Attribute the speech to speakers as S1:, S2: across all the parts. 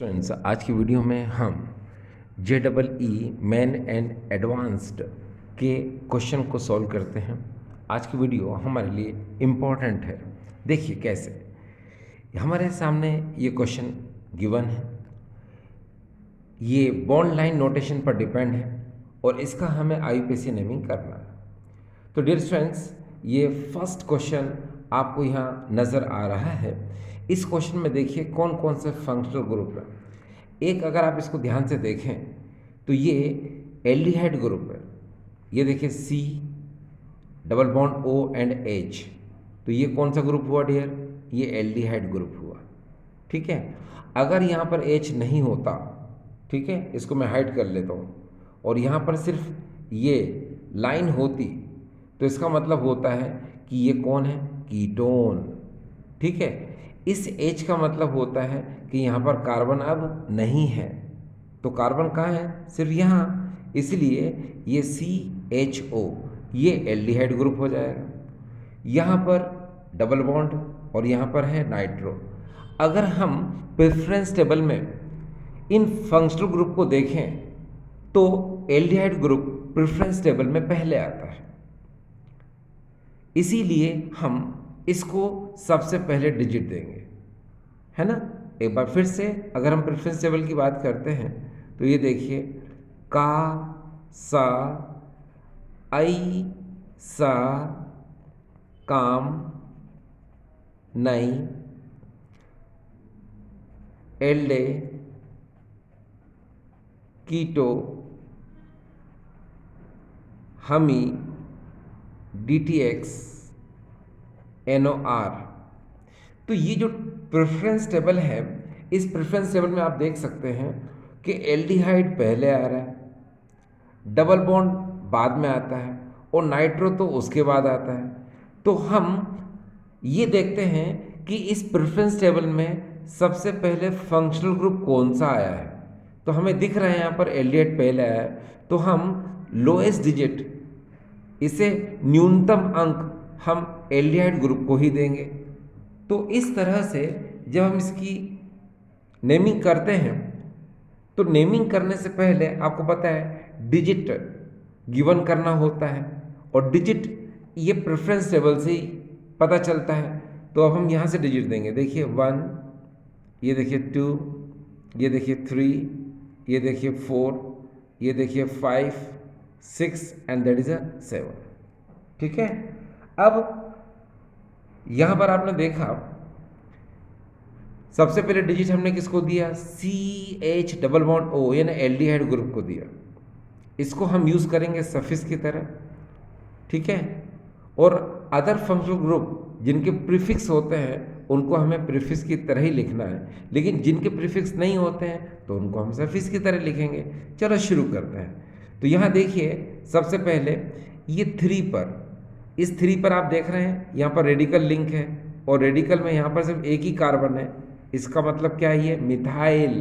S1: Students, आज की video में हम JEE मेन एंड एडवांस्ड के क्वेश्चन को सॉल्व करते हैं। आज की वीडियो हमारे लिए इम्पॉर्टेंट है। देखिए कैसे हमारे सामने ये क्वेश्चन गिवन है। ये बॉन्ड लाइन नोटेशन पर डिपेंड है और इसका हमें IUPAC नेमिंग करना है। तो डियर स्टूडेंट्स, ये फर्स्ट क्वेश्चन आपको यहाँ नज़र आ रहा है। इस क्वेश्चन में देखिए कौन कौन से फंक्शनल ग्रुप है। एक अगर आप इसको ध्यान से देखें तो ये एल्डिहाइड ग्रुप है। ये देखिए C double bond O and H। तो ये कौन सा ग्रुप हुआ डियर? ये एल्डिहाइड ग्रुप हुआ। ठीक है। अगर यहाँ पर H नहीं होता, ठीक है, इसको मैं हाइड कर लेता हूँ, और यहाँ पर सिर्फ ये लाइन होती तो इसका मतलब होता है कि ये कौन है? कीटोन। ठीक है। इस H का मतलब होता है कि यहाँ पर कार्बन अब नहीं है। तो कार्बन कहाँ है? सिर्फ यहाँ। इसलिए ये CHO ये एल्डिहाइड ग्रुप हो जाएगा। यहाँ पर डबल बॉन्ड और यहाँ पर है नाइट्रो। अगर हम प्रेफरेंस टेबल में इन फंक्शनल ग्रुप को देखें तो एल्डिहाइड ग्रुप प्रेफरेंस टेबल में पहले आता है। इसीलिए हम इसको सबसे पहले डिजिट देंगे, है ना। एक बार फिर से अगर हम प्रेफरेंस टेबल की बात करते हैं तो ये देखिए का, सा, आई, सा, काम, नई, एल्डे, कीटो, हमी, DTX, NOR। तो ये जो प्रेफरेंस टेबल है, इस प्रेफरेंस टेबल में आप देख सकते हैं कि एल्डिहाइड पहले आ रहा है, डबल बॉन्ड बाद में आता है और नाइट्रो तो उसके बाद आता है। तो हम ये देखते हैं कि इस प्रेफरेंस टेबल में सबसे पहले फंक्शनल ग्रुप कौन सा आया है। तो हमें दिख रहा है यहाँ पर एल्डिहाइड पहले आया है, तो हम लोएस्ट डिजिट, इसे न्यूनतम अंक हम एल्डिहाइड ग्रुप को ही देंगे। तो इस तरह से जब हम इसकी नेमिंग करते हैं तो नेमिंग करने से पहले आपको पता है डिजिट गिवन करना होता है, और डिजिट ये प्रेफरेंस टेबल से ही पता चलता है। तो अब हम यहाँ से डिजिट देंगे। देखिए 1, ये देखिए 2, ये देखिए 3, ये देखिए 4, ये देखिए 5, 6 एंड दैट इज 7। ठीक है। अब यहाँ पर आपने देखा सबसे पहले डिजिट हमने किसको दिया? CH डबल बॉन्ड O यानी एल्डिहाइड ग्रुप को दिया। इसको हम यूज़ करेंगे सफिक्स की तरह। ठीक है। और अदर फंक्शनल ग्रुप जिनके प्रीफिक्स होते हैं उनको हमें प्रीफिक्स की तरह ही लिखना है, लेकिन जिनके प्रीफिक्स नहीं होते हैं तो उनको हम सफिक्स की तरह लिखेंगे। चलो शुरू करते हैं। तो यहाँ देखिए सबसे पहले ये 3 पर, इस 3 पर आप देख रहे हैं यहाँ पर रेडिकल लिंक है, और रेडिकल में यहाँ पर सिर्फ एक ही कार्बन है। इसका मतलब क्या है? ये मिथाइल।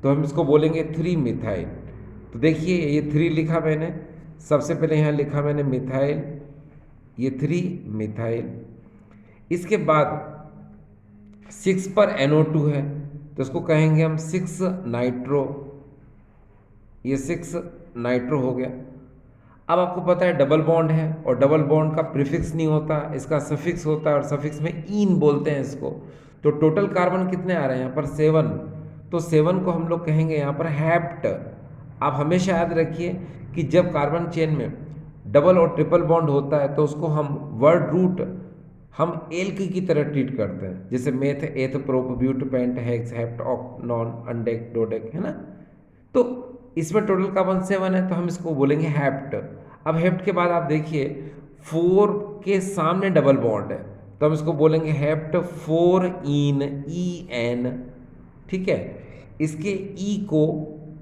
S1: तो हम इसको बोलेंगे 3 मिथाइल। तो देखिए ये 3 लिखा मैंने, सबसे पहले यहाँ लिखा मैंने मिथाइल, ये 3 मिथाइल। इसके बाद 6 पर NO2 है तो इसको कहेंगे हम 6 नाइट्रो। ये 6 नाइट्रो हो गया। अब आपको पता है डबल बॉन्ड है, और डबल बॉन्ड का प्रीफिक्स नहीं होता, इसका सफिक्स होता है, और सफिक्स में ईन बोलते हैं इसको। तो टोटल कार्बन कितने आ रहे हैं यहाँ पर? 7। तो 7 को हम लोग कहेंगे यहाँ पर हैप्ट। आप हमेशा याद रखिए कि जब कार्बन चेन में डबल और ट्रिपल बॉन्ड होता है तो उसको हम वर्ड रूट हम एल्क की तरह ट्रीट करते हैं, जैसे meth, eth, prop, but, pent, hex, hept, oct, non, undec, dodec, है ना। तो इसमें टोटल कार्बन 7 है तो हम इसको बोलेंगे हैप्ट। अब हेप्ट के बाद आप देखिए 4 के सामने डबल बॉन्ड है तो हम इसको बोलेंगे हेप्ट 4 इन, EN। ठीक है। इसके E को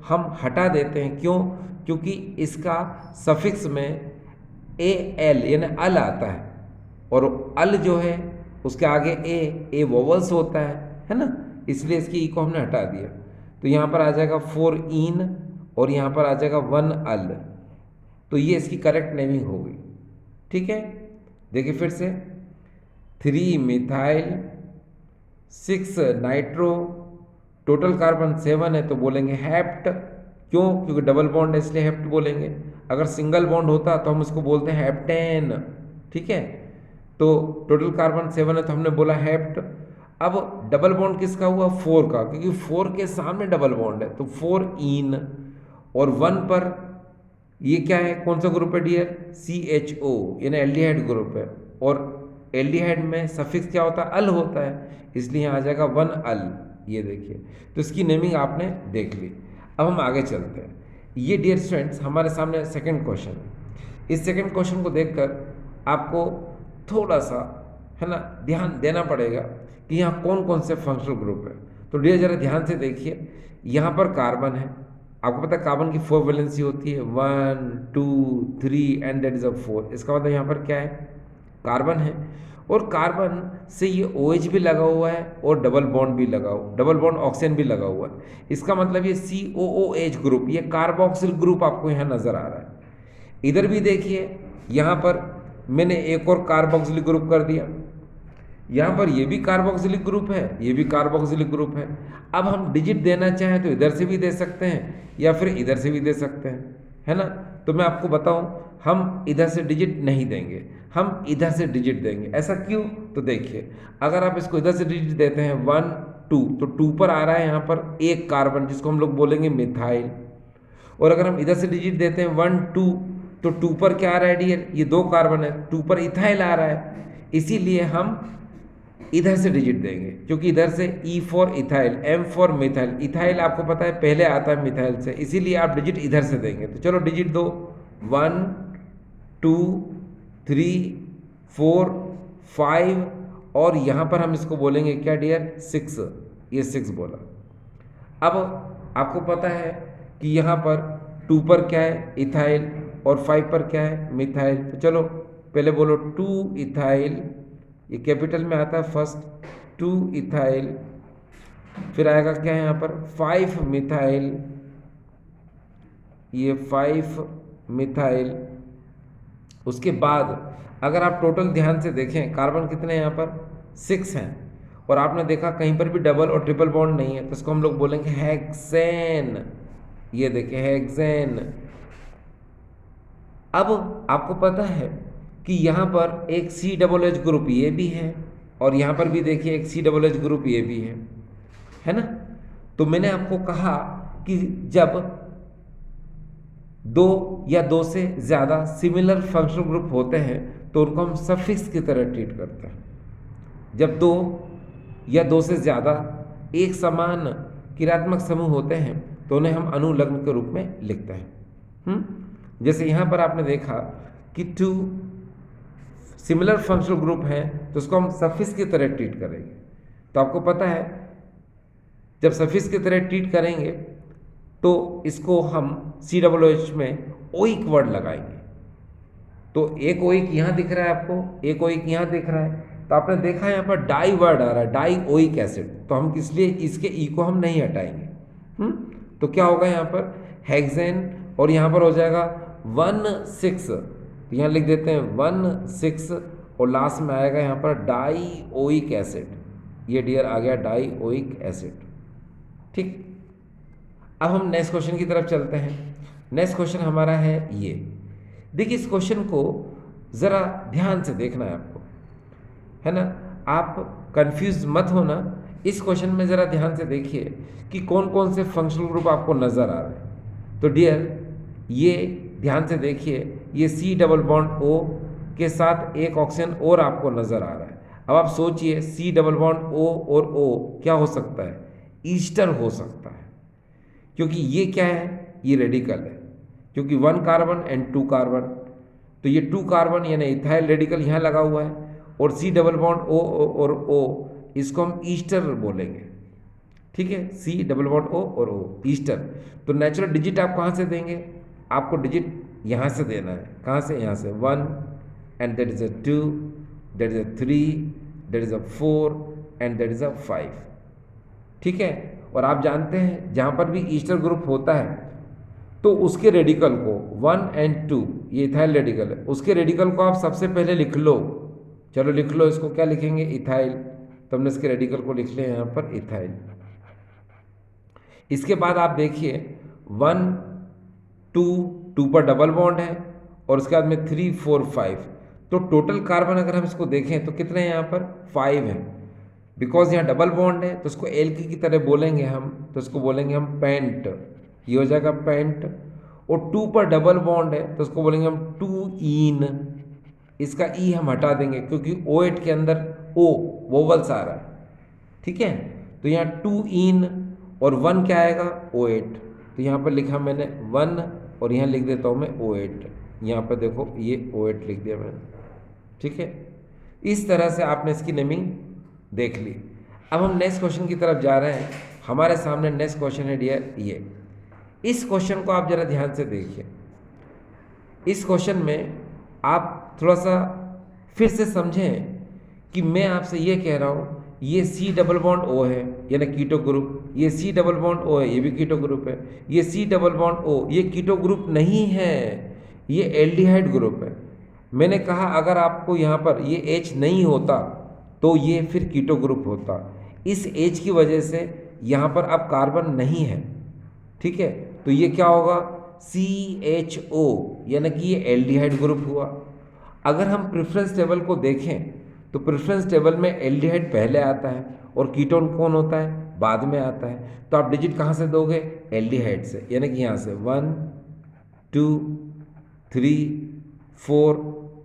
S1: हम हटा देते हैं, क्यों? क्योंकि इसका सफिक्स में AL यानी अल आता है, और अल जो है उसके आगे ए वोवल्स होता है ना, इसलिए इसकी E को हमने हटा दिया। तो यहाँ पर आ जाएगा 4 इन और यहाँ पर आ जाएगा 1 अल। तो ये इसकी करेक्ट नेमिंग हो गई। ठीक है। देखिए फिर से 3 मिथाइल, 6 नाइट्रो, टोटल कार्बन 7 है तो बोलेंगे हेप्ट। क्यों? क्योंकि डबल बॉन्ड है इसलिए हेप्ट बोलेंगे। अगर सिंगल बॉन्ड होता तो हम इसको बोलते हैं हेप्टेन। ठीक है, तो टोटल कार्बन 7 है तो हमने बोला हेप्ट। अब डबल बॉन्ड किसका हुआ? 4 का, क्योंकि 4 के सामने डबल बॉन्ड है तो 4 इन। और 1 पर ये क्या है, कौन सा ग्रुप है डियर? CHO, यानी एल्डिहाइड ग्रुप है। और एल्डिहाइड में सफिक्स क्या होता है? अल होता है, इसलिए यहाँ आ जाएगा 1 अल। ये देखिए, तो इसकी नेमिंग आपने देख ली। अब हम आगे चलते हैं। ये डियर स्टूडेंट्स हमारे सामने सेकंड क्वेश्चन है। इस सेकंड क्वेश्चन को देखकर आपको थोड़ा सा है ना ध्यान देना पड़ेगा कि यहाँ कौन कौन से फंक्शनल ग्रुप है। तो डियर जरा ध्यान से देखिए, यहाँ पर कार्बन है। आपको पता है कार्बन की 4 वैलेंसी होती है, 1 2 3 एंड दैट इज अ 4। इसका मतलब यहाँ पर क्या है? कार्बन है। और कार्बन से ये OH भी लगा हुआ है और डबल बॉन्ड भी लगा हुआ, डबल बॉन्ड ऑक्सीजन भी लगा हुआ है। इसका मतलब ये COOH ग्रुप, ये कार्बोक्सिल ग्रुप आपको यहाँ नजर आ रहा है। इधर भी देखिए, यहाँ पर मैंने एक और कार्बोक्सिलिक ग्रुप कर दिया। यहाँ पर ये भी कार्बोक्सिलिक ग्रुप है, ये भी कार्बोक्सिलिक ग्रुप है। अब हम डिजिट देना चाहें तो इधर से भी दे सकते हैं या फिर इधर से भी दे सकते हैं, है ना। तो मैं आपको बताऊं, हम इधर से डिजिट नहीं देंगे, हम इधर से डिजिट देंगे। ऐसा क्यों? तो देखिए, अगर आप इसको इधर से डिजिट देते हैं 1 2, तो 2 पर आ रहा है यहाँ पर एक कार्बन जिसको हम लोग बोलेंगे मिथाइल। और अगर हम इधर से डिजिट देते हैं 1 2, तो 2 पर क्या आ रहा है डियर? ये 2 कार्बन है, 2 पर इथाइल आ रहा है, इसीलिए हम इधर से डिजिट देंगे। क्योंकि इधर से E for ethyl, M for methyl, ethyl आपको पता है पहले आता है मिथाइल से, इसीलिए आप डिजिट इधर से देंगे। तो चलो डिजिट दो, 1 2 3 4 5, और यहाँ पर हम इसको बोलेंगे क्या डियर? 6। ये 6 बोला। अब आपको पता है कि यहाँ पर 2 पर क्या है? इथाइल, और 5 पर क्या है? मिथाइल। तो चलो पहले बोलो 2 इथाइल, ये कैपिटल में आता है फर्स्ट, 2 इथाइल, फिर आएगा क्या है यहाँ पर? 5 मिथाइल, ये 5 मिथाइल। उसके बाद अगर आप टोटल ध्यान से देखें, कार्बन कितने हैं यहाँ पर? 6 हैं। और आपने देखा कहीं पर भी डबल और ट्रिपल बॉन्ड नहीं है, तो इसको हम लोग बोलेंगे हेक्सेन। ये देखिए हेक्सेन। अब आपको पता है कि यहाँ पर एक COOH ग्रुप ये भी है, और यहाँ पर भी देखिए एक COOH ग्रुप ये भी है ना। तो मैंने आपको कहा कि जब 2 या 2 से ज़्यादा सिमिलर फंक्शनल ग्रुप होते हैं तो उनको हम सफिक्स की तरह ट्रीट करते हैं। जब 2 या 2 से ज़्यादा एक समान क्रियात्मक समूह होते हैं तो उन्हें हम अनुलग्न के रूप में लिखते हैं। जैसे यहाँ पर आपने देखा कि 2 सिमिलर फंक्शनल ग्रुप हैं तो उसको हम सफिक्स की तरह ट्रीट करेंगे। तो आपको पता है जब सफिक्स की तरह ट्रीट करेंगे तो इसको हम COOH में ओइक वर्ड लगाएंगे। तो एक ओइक यहाँ दिख रहा है आपको, एक ओइक यहाँ दिख रहा है, तो आपने देखा यहाँ पर डाई वर्ड आ रहा है, डाई ओइक एसिड। तो हम इसलिए इसके ई को हम नहीं हटाएंगे। तो क्या होगा यहाँ पर? हेक्सेन, और यहाँ पर हो जाएगा 1,6, तो यहाँ लिख देते हैं 1,6, और लास्ट में आएगा यहाँ पर डाई ओइक एसिड। ये डियर आ गया डाई ओइक एसिड। ठीक, अब हम नेक्स्ट क्वेश्चन की तरफ चलते हैं। नेक्स्ट क्वेश्चन हमारा है ये। देखिए इस क्वेश्चन को ज़रा ध्यान से देखना है आपको, है ना। आप कंफ्यूज मत होना। इस क्वेश्चन में ज़रा ध्यान से देखिए कि कौन कौन से फंक्शनल ग्रुप आपको नज़र आ रहे हैं। तो डियर ये ध्यान से देखिए, ये C+O के साथ एक ऑक्सीजन और आपको नज़र आ रहा है। अब आप सोचिए C+O और O क्या हो सकता है? ईस्टर हो सकता है, क्योंकि ये क्या है? ये रेडिकल है, क्योंकि 1 कार्बन एंड 2 कार्बन, तो ये 2 कार्बन यानी इथाइल रेडिकल यहाँ लगा हुआ है, और C+O और O इसको हम ईस्टर बोलेंगे। ठीक है, C+O और O ईस्टर। तो नेचुरल डिजिट आप कहाँ से देंगे? आपको डिजिट यहाँ से देना है। कहाँ से? यहाँ से 1, and that is a 2, that is a 3, that is a 4, and that is a 5। ठीक है, और आप जानते हैं जहाँ पर भी ईस्टर ग्रुप होता है तो उसके रेडिकल को 1 एंड 2, ये इथाइल रेडिकल है, उसके रेडिकल को आप सबसे पहले लिख लो। चलो लिख लो, इसको क्या लिखेंगे? इथाइल। तो हमने इसके रेडिकल को लिख लिया यहाँ पर इथाइल। इसके बाद आप देखिए 1 2 2 पर डबल बॉन्ड है और उसके बाद में 3 4 5, तो टोटल कार्बन अगर हम इसको देखें तो कितने हैं यहाँ पर 5 हैं। बिकॉज यहाँ डबल बॉन्ड है तो इसको एल्की की तरह बोलेंगे हम, तो इसको बोलेंगे हम पेंट, ये हो जाएगा पेंट। और 2 पर डबल बॉन्ड है तो इसको बोलेंगे हम 2 ईन, इसका ई हम हटा देंगे क्योंकि O8 के अंदर ओ वोवल्स आ रहा है, ठीक है। तो यहाँ 2 इन और 1 क्या आएगा O8, तो यहाँ पर लिखा मैंने 1 और यहाँ लिख देता हूँ मैं O8, यहाँ पर देखो ये O8 लिख दिया मैंने, ठीक है। इस तरह से आपने इसकी नेमिंग देख ली। अब हम नेक्स्ट क्वेश्चन की तरफ जा रहे हैं। हमारे सामने नेक्स्ट क्वेश्चन है डियर ये। इस क्वेश्चन को आप जरा ध्यान से देखिए। इस क्वेश्चन में आप थोड़ा सा फिर से समझें कि मैं आपसे ये कह रहा हूँ ये C डबल बॉन्ड O है यानी कीटो ग्रुप, ये C डबल बॉन्ड O है ये भी कीटो ग्रुप है, ये C डबल बॉन्ड O ये कीटो ग्रुप नहीं है, ये एल्डिहाइड ग्रुप है। मैंने कहा अगर आपको यहाँ पर ये H नहीं होता तो ये फिर कीटो ग्रुप होता। इस H की वजह से यहाँ पर अब कार्बन नहीं है, ठीक है। तो ये क्या होगा CHO यानी कि ये एल्डिहाइड ग्रुप हुआ। अगर हम प्रेफरेंस टेबल को देखें तो प्रेफरेंस टेबल में एल्डिहाइड पहले आता है और कीटोन कौन होता है बाद में आता है। तो आप डिजिट कहाँ से दोगे एल्डिहाइड से, यानी कि यहाँ से 1 2 3 4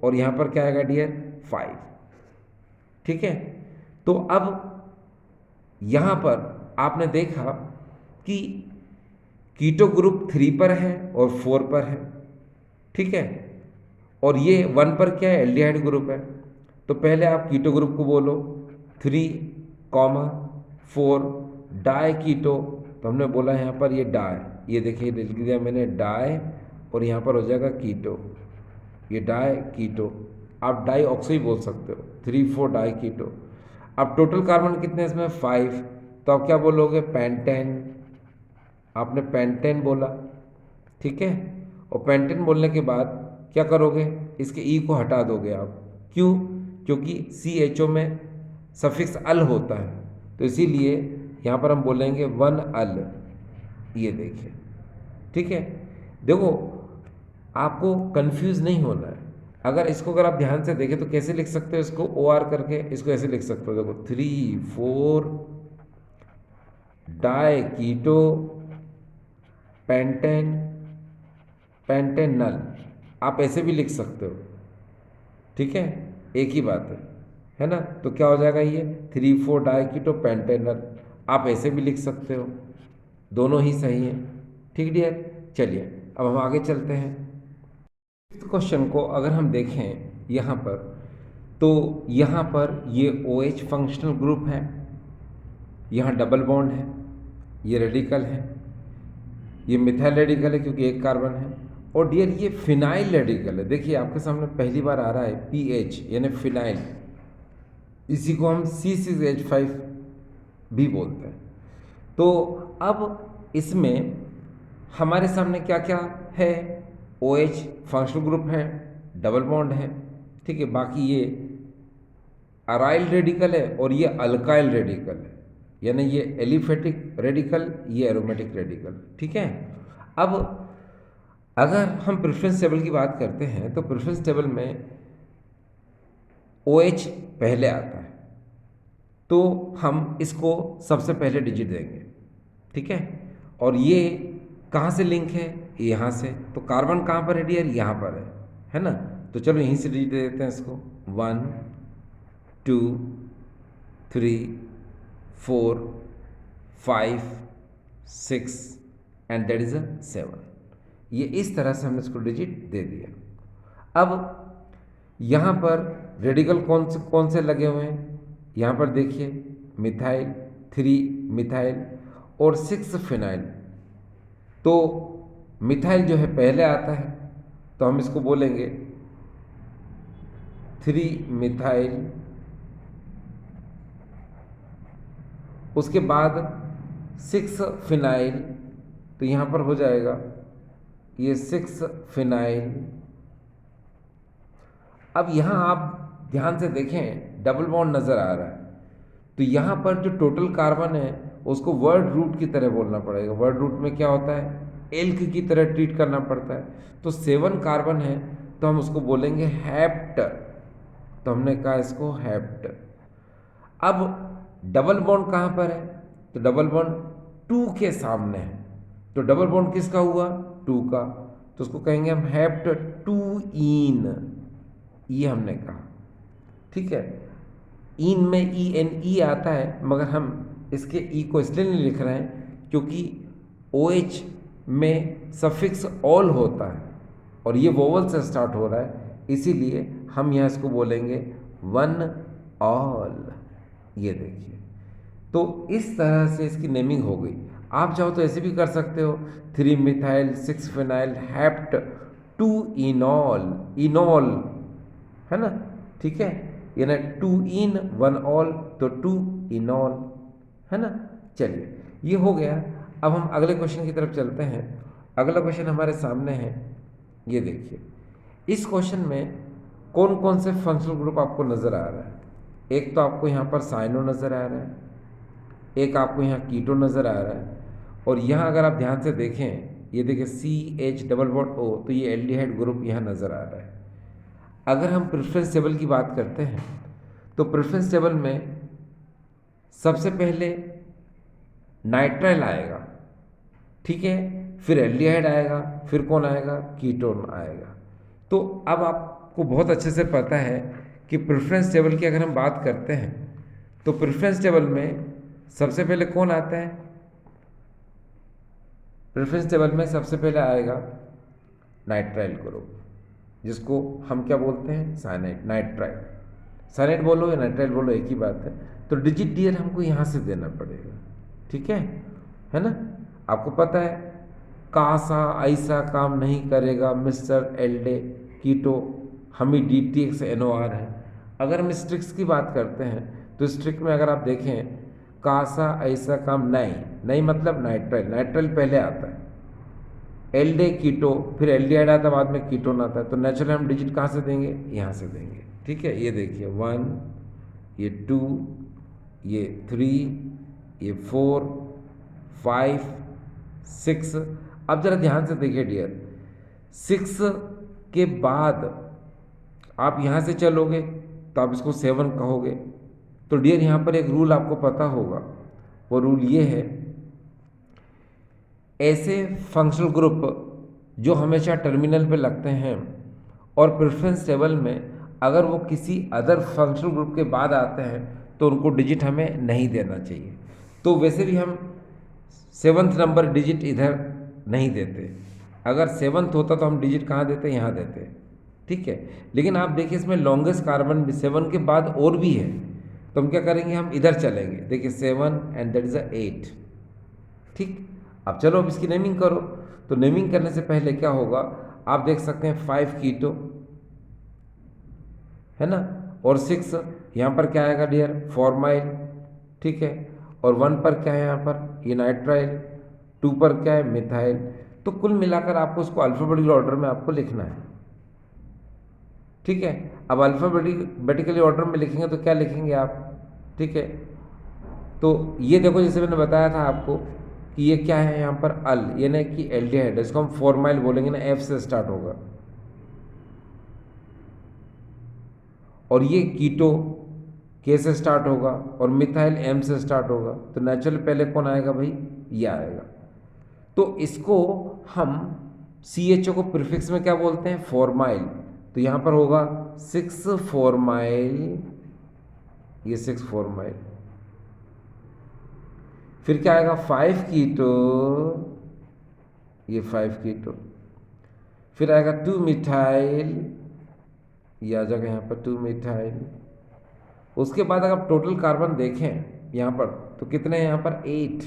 S1: और यहाँ पर क्या आएगा डियर 5, ठीक है। तो अब यहाँ पर आपने देखा कि कीटो ग्रुप 3 पर है और 4 पर है, ठीक है। और ये 1 पर क्या है एल्डिहाइड ग्रुप है। तो पहले आप कीटो ग्रुप को बोलो 3 4 डाई कीटो, तो हमने बोला यहाँ पर ये डाई, ये देखिए लिख दिया मैंने डाई और यहाँ पर हो जाएगा कीटो, ये डाई कीटो। आप डाई ऑक्सो ही बोल सकते हो 3 4 डाई कीटो। अब टोटल कार्बन कितने इसमें 5, तो आप क्या बोलोगे पेंटेन, आपने पेंटेन बोला, ठीक है। और पेंटेन बोलने के बाद क्या करोगे इसके ई को हटा दोगे आप, क्यों, क्योंकि CHO में सफिक्स अल होता है, तो इसीलिए यहाँ पर हम बोलेंगे 1 अल, ये देखिए, ठीक है। देखो आपको कंफ्यूज नहीं होना है। अगर आप ध्यान से देखें तो कैसे लिख सकते हो इसको OR करके, इसको ऐसे लिख सकते हो, देखो 3 4 डाई कीटो पेंटेन पेंटेनल, आप ऐसे भी लिख सकते हो, ठीक है, एक ही बात है ना। तो क्या हो जाएगा ये 3 4 डाई कीटो पेंटेनल, आप ऐसे भी लिख सकते हो, दोनों ही सही हैं, ठीक डियर। चलिए अब हम आगे चलते हैं। इस क्वेश्चन को अगर हम देखें यहाँ पर, तो यहाँ पर ये OH फंक्शनल ग्रुप है, यहाँ डबल बॉन्ड है, ये रेडिकल है, ये मिथाइल रेडिकल है क्योंकि एक कार्बन है, और डियर ये फिनाइल रेडिकल है। देखिए आपके सामने पहली बार आ रहा है PH यानी फिनाइल, इसी को हम C6H5 भी बोलते हैं। तो अब इसमें हमारे सामने क्या क्या है, OH फंक्शनल ग्रुप है, डबल बॉन्ड है, ठीक है। बाकी ये अराइल रेडिकल है और ये अल्काइल रेडिकल है, यानी ये एलिफेटिक रेडिकल, ये एरोमेटिक रेडिकल, ठीक है। अब अगर हम प्रेफरेंस टेबल की बात करते हैं तो प्रेफरेंस टेबल में OH पहले आता है, तो हम इसको सबसे पहले डिजिट देंगे, ठीक है। और ये कहाँ से लिंक है, यहाँ से, तो कार्बन कहाँ पर है डियर, यहाँ पर है ना। तो चलो यहीं से डिजिट दे देते हैं इसको 1 2 3 4 5 6 एंड दैट इज 7। ये इस तरह से हमने इसको डिजिट दे दिया। अब यहाँ पर रेडिकल कौन से लगे हुए हैं, यहाँ पर देखिए मिथाइल, 3 मिथाइल और 6 फिनाइल। तो मिथाइल जो है पहले आता है, तो हम इसको बोलेंगे 3 मिथाइल, उसके बाद 6 फिनाइल, तो यहाँ पर हो जाएगा ये 6 फिनाइल। अब यहाँ आप ध्यान से देखें डबल बॉन्ड नज़र आ रहा है, तो यहाँ पर जो टोटल कार्बन है उसको वर्ड रूट की तरह बोलना पड़ेगा। वर्ड रूट में क्या होता है, एल्क की तरह ट्रीट करना पड़ता है। तो 7 कार्बन है तो हम उसको बोलेंगे हैप्ट, तो हमने कहा इसको हैप्ट। अब डबल बॉन्ड कहाँ पर है, तो डबल बॉन्ड 2 के सामने है, तो डबल बॉन्ड किसका हुआ, 2 का, तो उसको कहेंगे हम हैप्ट 2 इन, ये हमने कहा। ठीक है, इन में ई एन ई आता है, मगर हम इसके ई को इसलिए नहीं लिख रहे हैं क्योंकि ओ एच में सफिक्स ऑल होता है और ये वोवल से स्टार्ट हो रहा है, इसीलिए हम यहाँ इसको बोलेंगे वन ऑल। ये देखिए, तो इस तरह से इसकी नेमिंग हो गई। आप चाहो तो ऐसे भी कर सकते हो, 3 मिथाइल 6 फिनाइल हैप्ट 2 इनॉल, इनॉल है ना, ठीक है, यानी 2 इन 1 ऑल, तो 2 इनॉल है ना। चलिए ये हो गया। अब हम अगले क्वेश्चन की तरफ चलते हैं। अगला क्वेश्चन हमारे सामने है, ये देखिए। इस क्वेश्चन में कौन कौन से फंक्शनल ग्रुप आपको नज़र आ रहा है, एक तो आपको यहाँ पर साइनो नज़र आ रहा है, एक आपको यहाँ कीटो नज़र आ रहा है, और यहाँ अगर आप ध्यान से देखें, ये देखिए CH डबल बॉन्ड O, तो ये एल्डिहाइड ग्रुप यहाँ नज़र आ रहा है। अगर हम प्रेफरेंस टेबल की बात करते हैं तो प्रेफरेंस टेबल में सबसे पहले नाइट्राइल आएगा, ठीक है, फिर एल्डिहाइड आएगा, फिर कौन आएगा, कीटोन आएगा। तो अब आपको बहुत अच्छे से पता है कि प्रेफरेंस टेबल की अगर हम बात करते हैं तो प्रेफरेंस टेबल में सबसे पहले कौन आता है, प्रेफरेंस टेबल में सबसे पहले आएगा नाइट्राइल ग्रुप, जिसको हम क्या बोलते हैं, साइनाइड, नाइट्राइल। साइनाइड बोलो या नाइट्राइल बोलो एक ही बात है। तो डिजिट डियर हमको यहाँ से देना पड़ेगा, ठीक है ना। आपको पता है कासा ऐसा काम नहीं करेगा मिस्टर एल्डे कीटो, हम ही DTX NOR है। अगर हम स्ट्रिक्स की बात करते हैं तो स्ट्रिक में अगर आप देखें कासा ऐसा काम नहीं, नहीं मतलब नाइट्राइल, नाइट्राइल पहले आता है, एल्डे कीटो, फिर एल्डिहाइड आता है, बाद में कीटोन आता है। तो नेचुरली हम डिजिट कहाँ से देंगे, यहाँ से देंगे, ठीक है। ये देखिए 1, ये 2, ये 3, ये 4, 5, 6। अब जरा ध्यान से देखिए डियर, 6 के बाद आप यहाँ से चलोगे तो आप इसको 7 कहोगे। तो डियर यहाँ पर एक रूल आपको पता होगा, वो रूल ये है, ऐसे फंक्शनल ग्रुप जो हमेशा टर्मिनल पे लगते हैं और प्रेफरेंस टेबल में अगर वो किसी अदर फंक्शनल ग्रुप के बाद आते हैं तो उनको डिजिट हमें नहीं देना चाहिए। तो वैसे भी हम 7th नंबर डिजिट इधर नहीं देते, अगर 7th होता तो हम डिजिट कहाँ देते, यहाँ देते, ठीक है। लेकिन आप देखिए इसमें लॉन्गेस्ट कार्बन भी 7 के बाद और भी है, तो हम क्या करेंगे, हम इधर चलेंगे, देखिए 7 एंड दैट इज 8, ठीक। अब चलो अब इसकी नेमिंग करो। तो नेमिंग करने से पहले क्या होगा, आप देख सकते हैं 5 कीटो है ना, और 6 यहाँ पर क्या आएगा डियर, फॉर्माइल, ठीक है, और 1 पर क्या है यहाँ पर, ये नाइट्राइल, 2 पर क्या है, मिथाइल। तो कुल मिलाकर आपको उसको अल्फाबेटिकल ऑर्डर में आपको लिखना है, ठीक है। अब अल्फाबेटिकली ऑर्डर में लिखेंगे तो क्या लिखेंगे आप, ठीक है। तो ये देखो जैसे मैंने बताया था आपको कि ये क्या है यहाँ पर अल, यानी कि एल्डिहाइड, इसको हम फॉर्माइल बोलेंगे ना, F से स्टार्ट होगा, और ये कीटो K से स्टार्ट होगा, और मिथाइल M से स्टार्ट होगा। तो नेचुरल पहले कौन आएगा भाई, ये आएगा। तो इसको हम CHO को प्रीफिक्स में क्या बोलते हैं, फॉर्माइल। तो यहाँ पर होगा 6 फॉर्माइल, ये 6 फॉर्माइल, फिर क्या आएगा 5 कीटो, ये 5 कीटो, फिर आएगा 2 मिथाइल, ये आ जाएगा यहाँ पर 2 मिथाइल। उसके बाद अगर आप टोटल कार्बन देखें यहाँ पर तो कितने हैं यहाँ पर 8,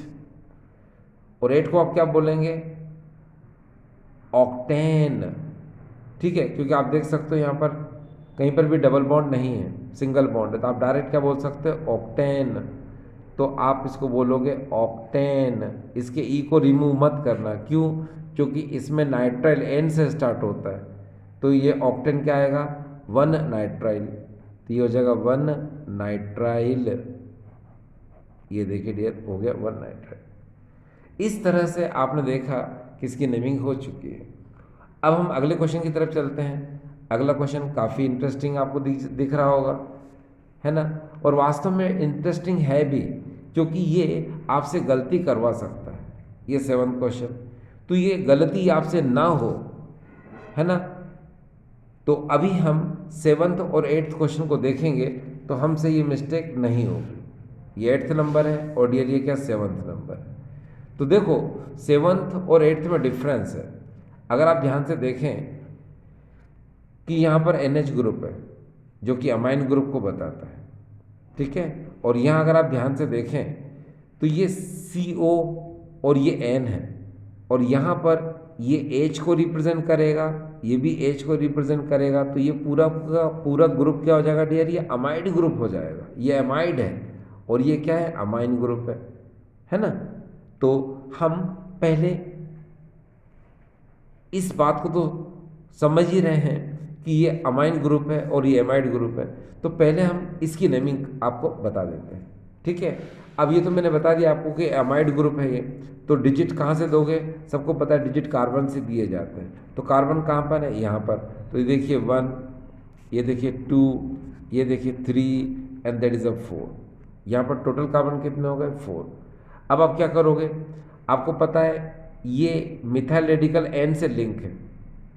S1: और 8 को आप क्या बोलेंगे, ऑक्टेन, ठीक है, क्योंकि आप देख सकते हो यहाँ पर कहीं पर भी डबल बॉन्ड नहीं है, सिंगल बॉन्ड है, तो आप डायरेक्ट क्या बोल सकते हो, ऑक्टेन। तो आप इसको बोलोगे ऑक्टेन, इसके ई को रिमूव मत करना, क्यों, क्योंकि इसमें नाइट्राइल N से स्टार्ट होता है। तो ये ऑक्टेन क्या आएगा, 1 नाइट्राइल, तो ये हो जाएगा 1 नाइट्राइल, ये देखिए डियर हो गया 1 नाइट्राइल। इस तरह से आपने देखा कि इसकी नेमिंग हो चुकी है। अब हम अगले क्वेश्चन की तरफ चलते हैं। अगला क्वेश्चन काफ़ी इंटरेस्टिंग आपको दिख रहा होगा, है ना, और वास्तव में इंटरेस्टिंग है भी, क्योंकि ये आपसे गलती करवा सकता है। ये 7th क्वेश्चन, तो ये गलती आपसे ना हो, है ना। तो अभी हम 7th और 8th क्वेश्चन को देखेंगे तो हमसे ये मिस्टेक नहीं होगी। ये 8th नंबर है और डियर ये क्या 7th नंबर है। तो देखो 7th और 8th में डिफरेंस है। अगर आप ध्यान से देखें कि यहाँ पर NH ग्रुप है जो कि अमाइन ग्रुप को बताता है, ठीक है, और यहाँ अगर आप ध्यान से देखें तो ये CO और ये N है, और यहाँ पर ये H को रिप्रेजेंट करेगा, ये भी H को रिप्रेजेंट करेगा, तो ये पूरा का पूरा ग्रुप क्या हो जाएगा डियर, ये अमाइड ग्रुप हो जाएगा। ये अमाइड है और ये क्या है, अमाइन ग्रुप है ना। तो हम पहले इस बात को तो समझ ही रहे हैं कि ये अमाइन ग्रुप है और ये एमाइड ग्रुप है, तो पहले हम इसकी नेमिंग आपको बता देते हैं, ठीक है। अब ये तो मैंने बता दिया आपको कि अमाइड ग्रुप है ये, तो डिजिट कहाँ से दोगे, सबको पता है डिजिट कार्बन से दिए जाते हैं। तो कार्बन कहाँ पर है, यहाँ पर, तो ये देखिए 1, ये देखिए 2, ये देखिए 3 एंड दैट इज़ अ 4। यहाँ पर टोटल कार्बन कितने हो गए 4। अब आप क्या करोगे, आपको पता है ये मिथाइल रेडिकल N से लिंक है,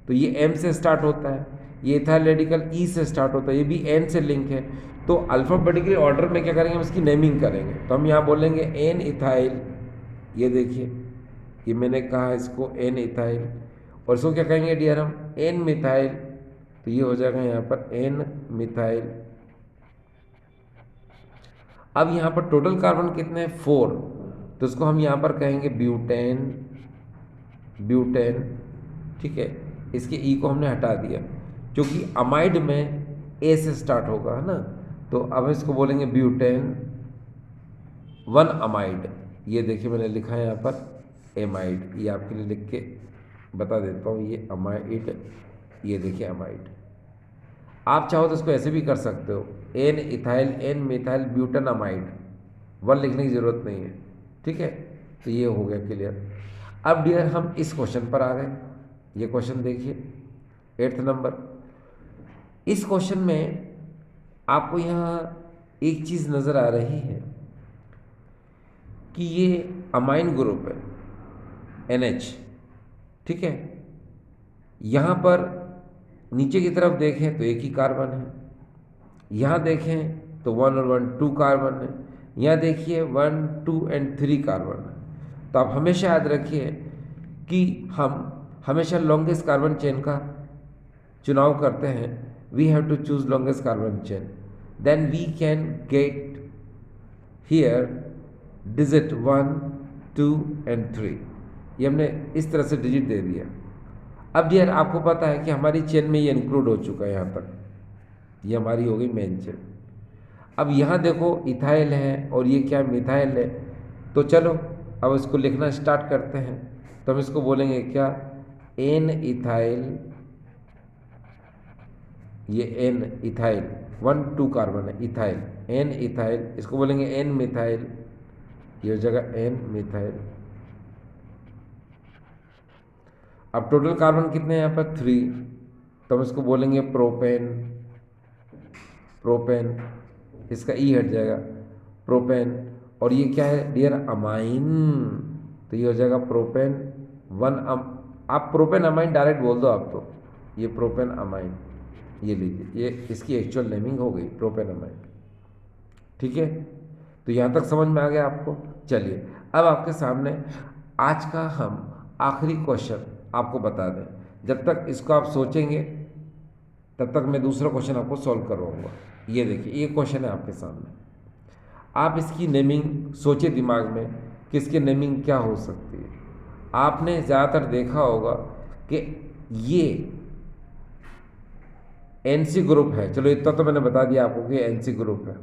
S1: तो ये M से स्टार्ट होता है, ये इथाइल रेडिकल E से स्टार्ट होता है, ये भी N से लिंक है। तो अल्फ़ाबेटिकली ऑर्डर में क्या करेंगे, हम इसकी नेमिंग करेंगे। तो हम यहाँ बोलेंगे N इथाइल, ये देखिए ये मैंने कहा इसको N इथाइल, और इसको क्या कहेंगे डियर हम N मिथाइल, तो ये हो जाएगा यहाँ पर N मिथाइल। अब यहाँ पर टोटल कार्बन कितने हैं 4, तो इसको हम यहाँ पर कहेंगे ब्यूटेन, ब्यूटेन, ठीक है। इसके ई को हमने हटा दिया क्योंकि अमाइड में ए से स्टार्ट होगा, है ना। तो अब इसको बोलेंगे ब्यूटेन 1 अमाइड। ये देखिए मैंने लिखा है यहाँ पर एमाइड, ये आपके लिए लिख के बता देता हूँ, ये अमाइड, ये देखिए अमाइड। आप चाहो तो इसको ऐसे भी कर सकते हो, N ethyl N methyl butane amide, 1 लिखने की ज़रूरत नहीं है, ठीक है। तो ये हो गया क्लियर। अब डियर हम इस क्वेश्चन पर आ गए। ये क्वेश्चन देखिए 8th नंबर। इस क्वेश्चन में आपको यहाँ एक चीज़ नज़र आ रही है कि ये अमाइन ग्रुप है NH, ठीक है। यहाँ पर नीचे की तरफ देखें तो एक ही कार्बन है, यहाँ देखें तो 1 और 1 2 कार्बन है, यहाँ देखिए 1 2 एंड 3 कार्बन है। तो आप हमेशा याद रखिए कि हम हमेशा लॉन्गेस्ट कार्बन चेन का चुनाव करते हैं। We have to choose longest carbon chain, then we can get here digit 1 2 and 3। ये हमने इस तरह से डिजिट दे दिया। अब डियर आपको पता है कि हमारी चेन में ये इंक्लूड हो चुका है, यहाँ तक ये हमारी हो गई मेन चेन। अब यहाँ देखो इथाइल है और ये क्या मिथाइल है, तो चलो अब इसको लिखना स्टार्ट करते हैं। तो हम इसको बोलेंगे क्या, N इथाइल, ये N इथाइल 1 2 कार्बन है इथाइल, N इथाइल, इसको बोलेंगे N मिथाइल, ये जगह N मिथाइल। अब टोटल कार्बन कितने हैं यहाँ पर 3, तो हम इसको बोलेंगे प्रोपेन, प्रोपेन, इसका ई हट जाएगा प्रोपेन, और ये क्या है डियर अमाइन, तो ये हो जाएगा प्रोपेन 1 आप प्रोपेन अमाइन डायरेक्ट बोल दो आप, तो ये प्रोपेन अमाइन, ये लीजिए, ये इसकी एक्चुअल नेमिंग हो गई प्रोपेन अमाइन, ठीक है। तो यहाँ तक समझ में आ गया आपको। चलिए अब आपके सामने आज का हम आखिरी क्वेश्चन आपको बता दें। जब तक इसको आप सोचेंगे तब तक मैं दूसरा क्वेश्चन आपको सॉल्व करवाऊंगा। ये देखिए ये क्वेश्चन है आपके सामने, आप इसकी नेमिंग सोचिए दिमाग में कि इसकी नेमिंग क्या हो सकती है। आपने ज़्यादातर देखा होगा कि ये NC ग्रुप है, चलो इतना तो मैंने बता दिया आपको कि NC ग्रुप है,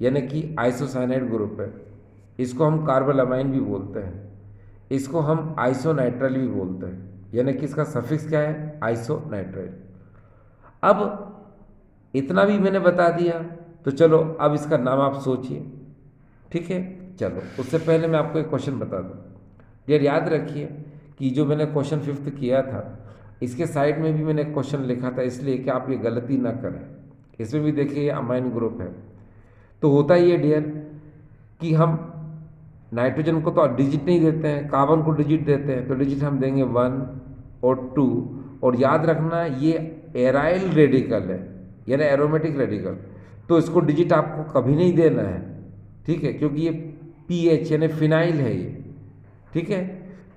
S1: यानी कि आइसोसाइनाइड ग्रुप है। इसको हम कार्बोलामाइन भी बोलते हैं, इसको हम आइसोनाइट्राइल भी बोलते हैं, यानी कि इसका सफिक्स क्या है आइसोनाइट्राइल। अब इतना भी मैंने बता दिया, तो चलो अब इसका नाम आप सोचिए, ठीक है। चलो उससे पहले मैं आपको एक क्वेश्चन बता दूँ यार, याद रखिए कि जो मैंने क्वेश्चन 5th किया था इसके साइड में भी मैंने एक क्वेश्चन लिखा था, इसलिए कि आप ये गलती ना करें। इसमें भी देखिए अमाइन ग्रुप है। तो होता ही है डियर कि हम नाइट्रोजन को तो डिजिट नहीं देते हैं, कार्बन को डिजिट देते हैं, तो डिजिट हम देंगे 1 और 2। और याद रखना ये एराइल रेडिकल है यानी एरोमेटिक रेडिकल, तो इसको डिजिट आपको कभी नहीं देना है, ठीक है, क्योंकि ये पीएच यानी फिनाइल है ये, ठीक है।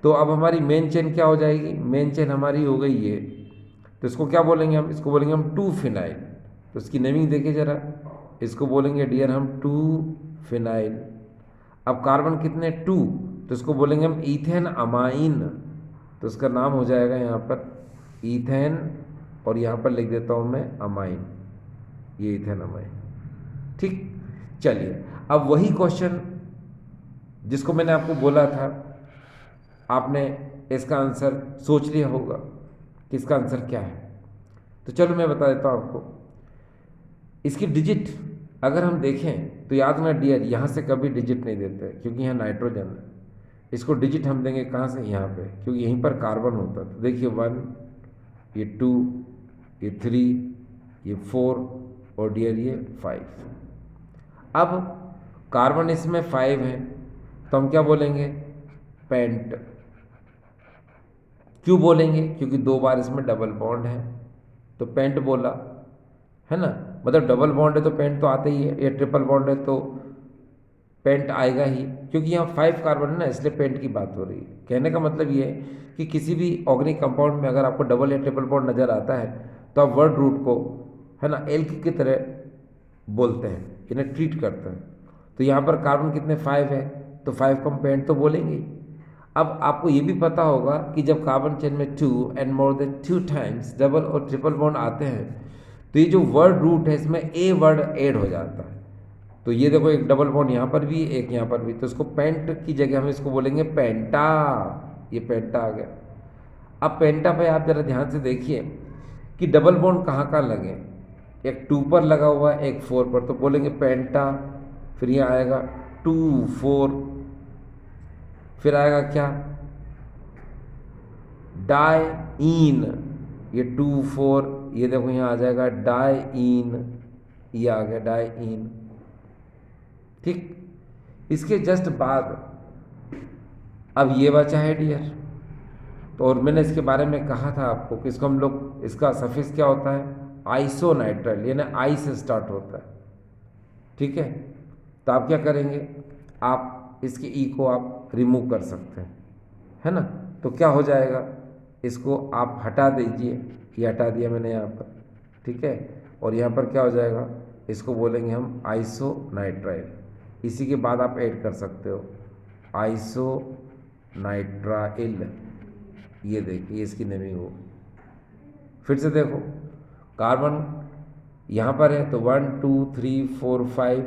S1: तो अब हमारी मेन चेन क्या हो जाएगी, मेन चेन हमारी हो गई ये, तो इसको क्या बोलेंगे हम, इसको बोलेंगे हम 2 फिनाइल। तो इसकी नेमिंग देखिए जरा, इसको बोलेंगे डियर हम 2 फिनाइल। अब कार्बन कितने 2, तो इसको बोलेंगे हम ईथेन अमाइन, तो इसका नाम हो जाएगा यहाँ पर ईथेन, और यहाँ पर लिख देता हूँ मैं अमाइन, ये ईथेन अमाइन, ठीक। चलिए अब वही क्वेश्चन जिसको मैंने आपको बोला था, आपने इसका आंसर सोच लिया होगा कि इसका आंसर क्या है। तो चलो मैं बता देता हूँ आपको। इसकी डिजिट अगर हम देखें तो याद रखना डियर, यहाँ से कभी डिजिट नहीं देते क्योंकि यहाँ नाइट्रोजन है। इसको डिजिट हम देंगे कहाँ से, यहाँ पे, क्योंकि यहीं पर कार्बन होता है। तो देखिए 1, ये 2, ये 3, ये 4 और डियर ये 5। अब कार्बन इसमें 5 है तो हम क्या बोलेंगे, पेंट। क्यों बोलेंगे, क्योंकि 2 बार इसमें डबल बॉन्ड है तो पेंट बोला, है ना। मतलब डबल बॉन्ड है तो पेंट तो आते ही है, ये ट्रिपल बॉन्ड है तो पेंट आएगा ही, क्योंकि यहाँ 5 कार्बन है ना, इसलिए पेंट की बात हो रही है। कहने का मतलब ये है कि किसी भी ऑर्गेनिक कंपाउंड में अगर आपको डबल या ट्रिपल बॉन्ड नज़र आता है तो आप वर्ड रूट को, है ना, एल्क की तरह बोलते हैं, इन्हें ट्रीट करते हैं। तो यहाँ पर कार्बन कितने 5 है तो 5 को हम पेंट तो बोलेंगे ही। अब आपको ये भी पता होगा कि जब कार्बन चेन में 2 and more than 2 times double और ट्रिपल बॉन्ड आते हैं तो ये जो वर्ड रूट है इसमें ए वर्ड ऐड हो जाता है। तो ये देखो एक डबल बॉन्ड यहाँ पर भी, एक यहाँ पर भी, तो इसको पेंट की जगह हम इसको बोलेंगे पेंटा। ये पेंटा आ गया। अब पेंटा पे आप जरा ध्यान से देखिए कि डबल बॉन्ड कहाँ कहाँ लगे, एक 2 पर लगा हुआ है, एक 4 पर, तो बोलेंगे पेंटा। फिर यहाँ आएगा 2 4, फिर आएगा क्या, डाइईन, ये 2 4, ये देखो यहाँ आ जाएगा डाइईन, ये आ गया डाइईन, ठीक। इसके जस्ट बाद अब ये बचा है डियर। तो और मैंने इसके बारे में कहा था आपको कि इसको हम लोग, इसका सफिक्स क्या होता है, आइसोनाइट्राइल, यानी आई से स्टार्ट होता है, ठीक है। तो आप क्या करेंगे, आप इसके ई को आप रिमूव कर सकते हैं, है ना। तो क्या हो जाएगा, इसको आप हटा दीजिए, ये हटा दिया मैंने यहाँ पर, ठीक है। और यहाँ पर क्या हो जाएगा, इसको बोलेंगे हम आइसोनाइट्राइल। इसी के बाद आप ऐड कर सकते हो आइसोनाइट्राइल, ये देखिए इसकी नेमिंग हो। फिर से देखो कार्बन यहाँ पर है तो 1 2 3 4 5,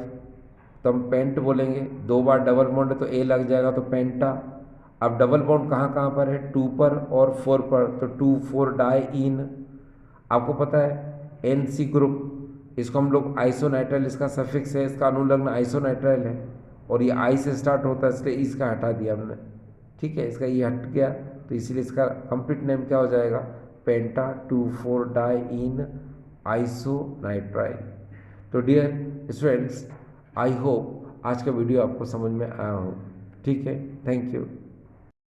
S1: तो हम पेंट बोलेंगे। 2 बार डबल बॉन्ड है तो ए लग जाएगा तो पेंटा। अब डबल बॉन्ड कहाँ कहाँ पर है, 2 पर और 4 पर, तो 2 4 डाइईन। आपको पता है एनसी ग्रुप, इसको हम लोग आइसोनाइट्राइल, इसका सफिक्स है, इसका अनुलग्न आइसोनाइट्राइल है, और ये आई से स्टार्ट होता है इसलिए इसका हटा दिया हमने, ठीक है। इसका ये हट गया तो इसीलिए इसका कंप्लीट नेम क्या हो जाएगा, पेंटा 2 4 डाइईन आइसोनाइट्राइल। तो डियर स्टूडेंट्स, आई होप आज का वीडियो आपको समझ में आया हो, ठीक है। Thank you.